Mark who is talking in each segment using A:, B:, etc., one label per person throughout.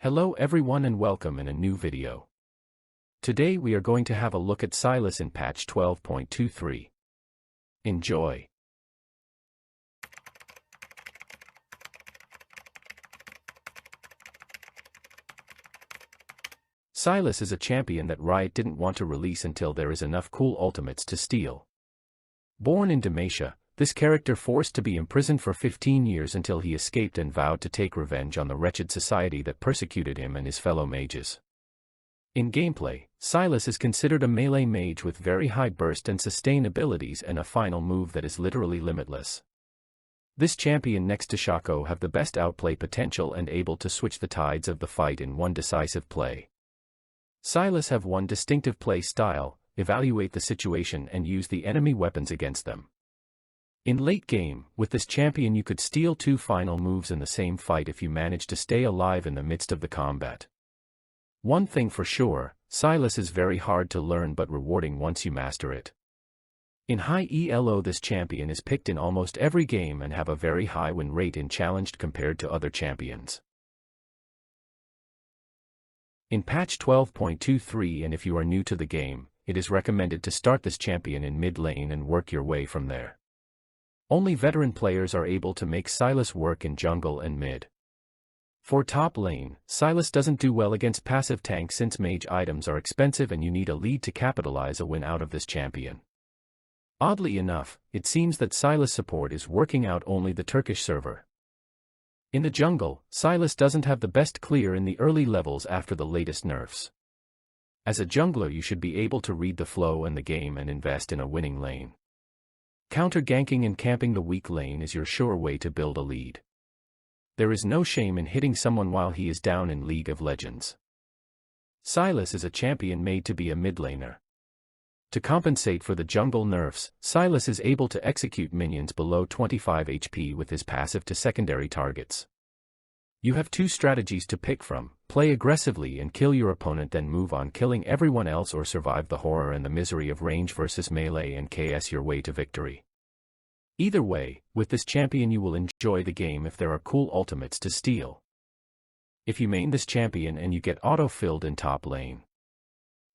A: Hello everyone and welcome in a new video. Today we are going to have a look at Sylas in patch 12.23. Enjoy! Sylas is a champion that Riot didn't want to release until there is enough cool ultimates to steal. Born in Dalmatia, this character forced to be imprisoned for 15 years until he escaped and vowed to take revenge on the wretched society that persecuted him and his fellow mages. In gameplay, Sylas is considered a melee mage with very high burst and sustain abilities and a final move that is literally limitless. This champion next to Shaco have the best outplay potential and able to switch the tides of the fight in one decisive play. Sylas have one distinctive play style: evaluate the situation and use the enemy weapons against them. In late game, with this champion you could steal 2 final moves in the same fight if you manage to stay alive in the midst of the combat. One thing for sure, Sylas is very hard to learn but rewarding once you master it. In high ELO this champion is picked in almost every game and have a very high win rate in challenged compared to other champions. In patch 12.23, and if you are new to the game, it is recommended to start this champion in mid lane and work your way from there. Only veteran players are able to make Sylas work in jungle and mid. For top lane, Sylas doesn't do well against passive tanks since mage items are expensive and you need a lead to capitalize a win out of this champion. Oddly enough, it seems that Sylas support is working out only the Turkish server. In the jungle, Sylas doesn't have the best clear in the early levels after the latest nerfs. As a jungler you should be able to read the flow and the game and invest in a winning lane. Counter-ganking and camping the weak lane is your sure way to build a lead. There is no shame in hitting someone while he is down in League of Legends. Sylas is a champion made to be a mid laner. To compensate for the jungle nerfs, Sylas is able to execute minions below 25 HP with his passive to secondary targets. You have 2 strategies to pick from: play aggressively and kill your opponent, then move on killing everyone else, or survive the horror and the misery of range versus melee and KS your way to victory. Either way, with this champion you will enjoy the game if there are cool ultimates to steal. If you main this champion and you get auto-filled in top lane,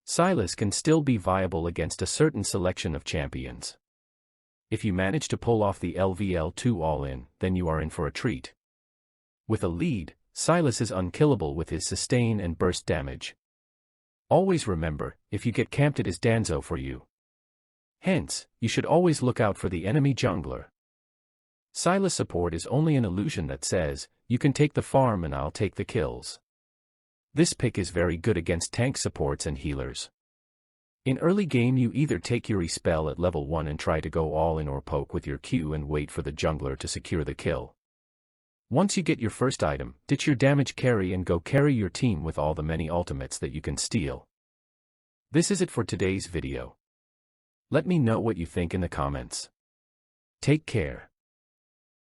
A: Sylas can still be viable against a certain selection of champions. If you manage to pull off the LVL2 all-in, then you are in for a treat. With a lead, Sylas is unkillable with his sustain and burst damage. Always remember, if you get camped it is Danzo for you. Hence, you should always look out for the enemy jungler. Sylas support is only an illusion that says, you can take the farm and I'll take the kills. This pick is very good against tank supports and healers. In early game you either take your E-spell at level 1 and try to go all in, or poke with your Q and wait for the jungler to secure the kill. Once you get your first item, ditch your damage carry and go carry your team with all the many ultimates that you can steal. This is it for today's video. Let me know what you think in the comments. Take care.